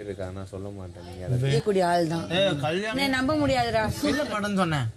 இருக்கா நான் சொல்ல மாட்டேன். நீங்க செய்யக்கூடிய ஆள் தான். கல்யாணம் நம்ப முடியாதுடா. இல்ல படம் சொன்னேன்.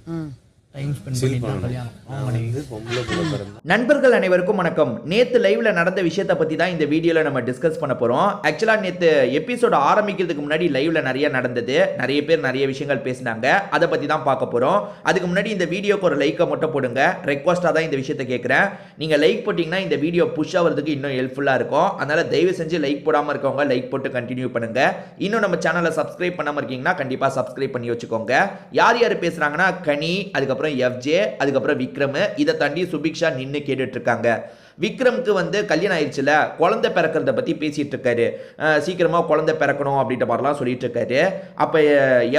நண்பர்கள் அனைவருக்கும் வணக்கம். நேத்து லைவ்ல நடந்த விஷயத்தை பத்தி தான் இந்த வீடியோல நம்ம டிஸ்கஸ் பண்ண போறோம். ஆக்சுவலா நேத்து எபிசோட் ஆரம்பிக்கிறதுக்கு முன்னாடி லைவ்ல நிறைய நடந்தது, நிறைய பேர் நிறைய விஷயங்கள் பேசினாங்க, அதை பத்தி தான் பார்க்க போறோம். அதுக்கு முன்னாடி இந்த வீடியோக்கு ஒரு லைக்கை மட்டும் போடுங்க. ரெக்வஸ்டா தான் இந்த விஷயத்தை கேட்கிறேன். நீங்க லைக் போட்டீங்கன்னா இந்த வீடியோ புஷ் ஆகிறதுக்கு இன்னும் ஹெல்ப்ஃபுல்லா இருக்கும். அதனால தயவு செஞ்சு லைக் போடாம இருக்கவங்க லைக் போட்டு கண்டினியூ பண்ணுங்க. இன்னும் நம்ம சேனலை சப்ஸ்கிரைப் பண்ணாம இருக்கீங்கன்னா கண்டிப்பா சப்ஸ்கிரைப் பண்ணி வச்சுக்கோங்க. யார் யார் பேசுறாங்கன்னா கனி, அதுக்கப்புறம் எஃப்ஜே, அதுக்கப்புறம் விக்ரம், இதை தாண்டி சுபிக்ஷா நின்று கேட்டுட்டு இருக்காங்க. விக்ரம்க்கு வந்து கல்யாணம் ஆயிடுச்சுல, குழந்தை பிறக்கிறத பற்றி பேசிட்டு இருக்காரு. சீக்கிரமாக குழந்தை பிறக்கணும் அப்படின்ற மாதிரிலாம் சொல்லிட்டு இருக்காரு. அப்போ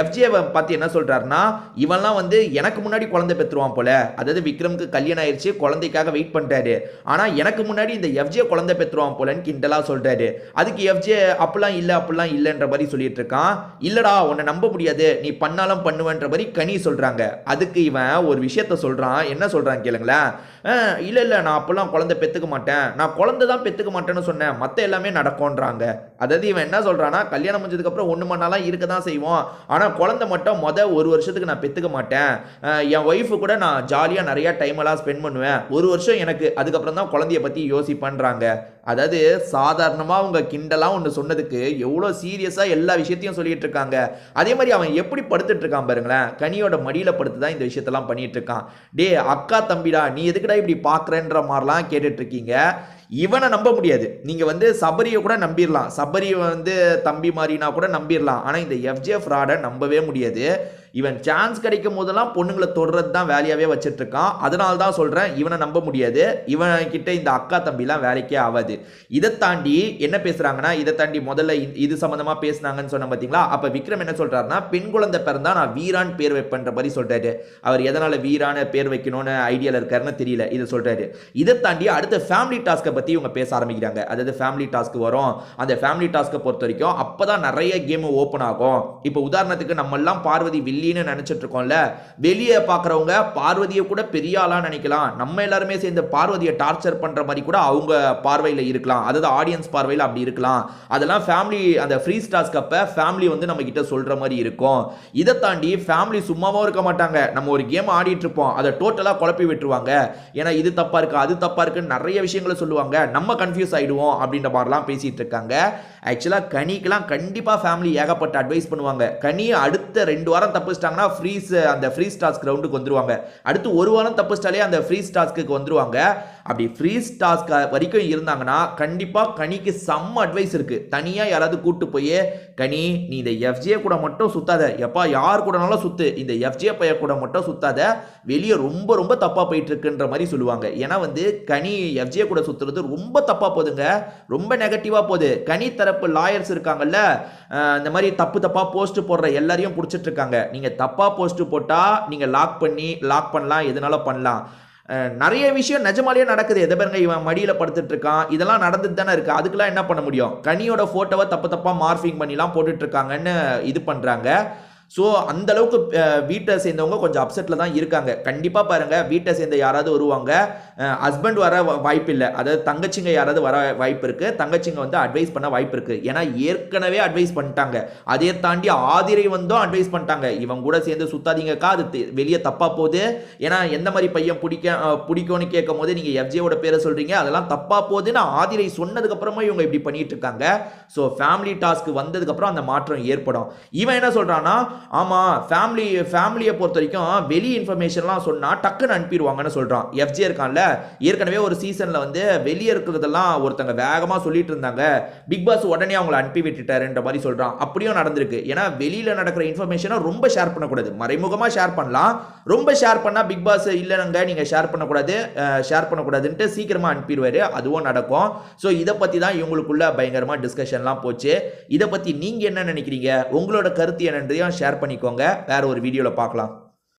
எஃப்ஜேவை பார்த்து என்ன சொல்றாருன்னா, இவன்லாம் வந்து எனக்கு முன்னாடி குழந்தை பெற்றுவான் போல. அதாவது விக்ரம்க்கு கல்யாணம் ஆயிடுச்சு, குழந்தைக்காக வெயிட் பண்ணிட்டாரு. ஆனால் எனக்கு முன்னாடி இந்த எஃப்ஜே குழந்தை பெற்றுவான் போலன்னு கிண்டலாக சொல்றாரு. அதுக்கு எஃப்ஜே அப்படிலாம் இல்லைன்ற மாதிரி சொல்லிட்டு இருக்கான். இல்லடா உன்னை நம்ப முடியாது, நீ பண்ணாலும் பண்ணுவேன்ற மாதிரி கனி சொல்றாங்க. அதுக்கு இவன் ஒரு விஷயத்த சொல்றான். என்ன சொல்றான் கேளுங்களேன். இல்லை நான் அப்பெல்லாம் குழந்தை பெற்றுக்க மாட்டேன், நான் குழந்தை தான் பெற்றுக்க மாட்டேன்னு சொன்னேன், மற்ற எல்லாமே நடக்கும்ன்றாங்க. அதாவது இவன் என்ன சொல்றான்னா, கல்யாணம் முடிஞ்சதுக்கப்புறம் ஒன்று மண்ணாலாம் இருக்க தான் செய்வோம், ஆனால் குழந்தை மட்டும் ஒரு வருஷத்துக்கு நான் பெற்றுக்க மாட்டேன். என் ஒய்ஃபு கூட நான் ஜாலியாக நிறையா டைம் எல்லாம் ஸ்பெண்ட் பண்ணுவேன், ஒரு வருஷம் எனக்கு, அதுக்கப்புறம் தான் குழந்தைய பற்றி யோசிப்பேன்றாங்க. அதாவது சாதாரணமாக அவங்க கிண்டலாம் ஒன்று சொன்னதுக்கு எவ்வளோ சீரியஸாக எல்லா விஷயத்தையும் சொல்லிட்டு இருக்காங்க. அதே மாதிரி அவன் எப்படி படுத்துட்டு இருக்கான் பாருங்களேன். கனியோட மடியில் படுத்து தான் இந்த விஷயத்தெல்லாம் பண்ணிட்டு இருக்கான். டே அக்கா தம்பிடா, நீ எதுக்குடா இப்படி பார்க்குறேன்ற மாதிரிலாம் கேட்டுட்டு இருக்கீங்க. இவனை நம்ப முடியாது. நீங்க வந்து சபரியை கூட நம்பிடலாம், சபரியை வந்து தம்பி மாதிரினா கூட நம்பிடலாம். ஆனால் இந்த எஃப்ஜே ஃப்ராடை நம்பவே முடியாது. இவன் சான்ஸ் கிடைக்கும் போதெல்லாம் பொண்ணுங்களை தொடுறது தான் வேலையாகவே வச்சுட்டு இருக்கான். அதனால தான் சொல்கிறேன், இவனை நம்ப முடியாது. இவன் கிட்ட இந்த அக்கா தம்பிலாம் வேலைக்கே ஆகாது. இதை தாண்டி என்ன பேசுகிறாங்கன்னா, இதை தாண்டி முதல்ல இது சம்மந்தமாக பேசுனாங்கன்னு சொன்ன பார்த்தீங்களா. அப்போ விக்ரம் என்ன சொல்கிறாருன்னா, பெண் குழந்தை பிறந்தா நான் வீரான் பேர் வைப்பேன்ற மாதிரி சொல்கிறாரு. அவர் எதனால் வீரான பேர் வைக்கணும்னு ஐடியாவில் இருக்காருன்னு தெரியல, இதை சொல்கிறாரு. இதை தாண்டி அடுத்த ஃபேமிலி டாஸ்க்கை பற்றி இவங்க பேச ஆரம்பிக்கிறாங்க. அதாவது ஃபேமிலி டாஸ்க் வரும், அந்த ஃபேமிலி டாஸ்க்கை பொறுத்த வரைக்கும் அப்போ தான் நிறைய கேம் ஓப்பன் ஆகும். இப்போ உதாரணத்துக்கு நம்ம எல்லாம் பார்வதி நினைச்சிட்டு இருக்கோம்ல, வெளியே பார்க்குறவங்க பார்வதியை கூட பெரிய ஆளா நினைக்கலாம். நம்ம எல்லாருமே சேர்ந்து பார்வதியை டார்ச்சர் பண்ற மாதிரி கூட அவங்க பார்வையில் இருக்கலாம், அதாவது ஆடியன்ஸ் பார்வையில் அப்படி இருக்கலாம். அதெல்லாம் ஃபேமிலி அந்த ஃப்ரீ டாஸ்க் அப்ப ஃபேமிலி வந்து நம்ம கிட்ட சொல்ற மாதிரி இருக்கும். இதை தாண்டி ஃபேமிலி சும்மாவும் இருக்க மாட்டாங்க. நம்ம ஒரு கேம் ஆடிட்டு இருப்போம், அதை டோட்டலாக குழப்பி விட்டுருவாங்க. ஏன்னா இது தப்பா இருக்கு, அது தப்பா இருக்குன்னு நிறைய விஷயங்களை சொல்லுவாங்க, நம்ம கன்ஃபியூஸ் ஆயிடுவோம் அப்படின்ற மாதிரிலாம் பேசிட்டு இருக்காங்க. ஆக்சுவலாக கனிக்கெல்லாம் கண்டிப்பாக ஃபேமிலி ஏகப்பட்ட அட்வைஸ் பண்ணுவாங்க. கனி அடுத்த 2 வாரம் தப்பிச்சிட்டாங்கன்னா அந்த ஃப்ரீஸ் டாஸ்க் ரவுண்டுக்கு வந்துருவாங்க. அடுத்து 1 வாரம் தப்பிச்சிட்டாலே அந்த ஃப்ரீஸ் டாஸ்க்கு வந்துருவாங்க. அப்படி ஃப்ரீஸ் டாஸ்க் வரைக்கும் இருந்தாங்கன்னா கண்டிப்பாக கனிக்கு செம்ம அட்வைஸ் இருக்கு. தனியாக யாராவது கூட்டு போய், கனி நீ இந்த எஃப்ஜே கூட மட்டும் சுத்தாத, எப்பா யார் கூடனாலும் சுத்து, இந்த எஃப்ஜே பைய கூட மட்டும் சுத்தாத, வெளியே ரொம்ப ரொம்ப தப்பாக போயிட்டு இருக்குன்ற மாதிரி சொல்லுவாங்க. ஏன்னா வந்து கனி எஃப்ஜே கூட சுத்துறது ரொம்ப தப்பாக போகுதுங்க, ரொம்ப நெகட்டிவாக போகுது. கனி தரப்பு லாயர்ஸ் இருக்காங்கல்ல, இந்த மாதிரி தப்பாக போஸ்ட் போடுற எல்லாரையும் பிடிச்சிட்டு இருக்காங்க. நீங்கள் தப்பாக போஸ்ட் போட்டால் நீங்கள் லாக் பண்ணலாம், எதனால பண்ணலாம். நிறைய விஷயம் நிஜமாலேயே நடக்குது. எதை பாருங்க, இவன் மடியில் படுத்துட்டு இருக்கான், இதெல்லாம் நடந்துட்டு தானே இருக்கு. அதுக்கெல்லாம் என்ன பண்ண முடியும்? கனியோட ஃபோட்டோவை தப்பாக மார்ஃபிங் பண்ணிலாம் போட்டுட்டு இருக்காங்கன்னு இது பண்ணுறாங்க. ஸோ அந்த அளவுக்கு வீட்டை சேர்ந்தவங்க கொஞ்சம் அப்செட்டில் தான் இருக்காங்க. கண்டிப்பாக பாருங்கள், வீட்டை சேர்ந்த யாராவது வருவாங்க, ஹஸ்பண்ட் வர வாய்ப்பு இல்லை, அதாவது தங்கச்சிங்க யாராவது வர வாய்ப்பு இருக்குது, தங்கச்சிங்க வந்து அட்வைஸ் பண்ண வாய்ப்பு இருக்குது. ஏன்னா ஏற்கனவே அட்வைஸ் பண்ணிட்டாங்க. அதே தாண்டி ஆதிரை வந்தும் அட்வைஸ் பண்ணிட்டாங்க, இவங்க கூட சேர்ந்து சுத்தாதீங்கக்கா, அது வெளியே தப்பாக போகுது. ஏன்னா எந்த மாதிரி பையன் பிடிக்கும்னு கேட்கும் போது நீங்கள் எஃப்ஜேவோட பேரை சொல்கிறீங்க, அதெல்லாம் தப்பாக போகுதுன்னு ஆதிரை சொன்னதுக்கப்புறமா இவங்க இப்படி பண்ணிட்டு இருக்காங்க. ஸோ ஃபேமிலி டாஸ்க் வந்ததுக்கப்புறம் அந்த மாற்றம் ஏற்படும். இவன் என்ன சொல்கிறான்னா, ஆமாம் ஃபேமிலியை பொறுத்த வரைக்கும் வெளி இன்ஃபர்மேஷன்லாம் சொன்னால் டக்குன்னு அனுப்பிடுவாங்கன்னு சொல்கிறான். எஃப்ஜே இருக்கான்ல, ஏற்கனவே ஒரு சீசனில் வந்து வெளியே இருக்கிறதெல்லாம் ஒருத்தங்க வேகமாக சொல்லிட்டு இருந்தாங்க, பிக் பாஸ் உடனே அவங்களை அனுப்பி விட்டுட்டாருன்ற மாதிரி சொல்கிறான். அப்படியும் நடந்திருக்கு. ஏன்னா வெளியில் நடக்கிற இன்ஃபர்மேஷனை ரொம்ப ஷேர் பண்ணக்கூடாது, மறைமுகமாக ஷேர் பண்ணலாம். ரொம்ப ஷேர் பண்ணால் பிக் பாஸ் இல்லைங்க நீங்கள் ஷேர் பண்ணக்கூடாதுன்ட்டு சீக்கிரமாக அனுப்பிடுவார். அதுவும் நடக்கும். ஸோ இதை பற்றி தான் இவங்களுக்குள்ள பயங்கரமாக டிஸ்கஷன்லாம் போச்சு. இதை பற்றி நீங்கள் என்ன நினைக்கிறீங்க? உங்களோட கருத்து என்னன்றதையும் ஷேர் பண்ணிக்கோங்க. வேற ஒரு வீடியோவில் பார்க்கலாம்.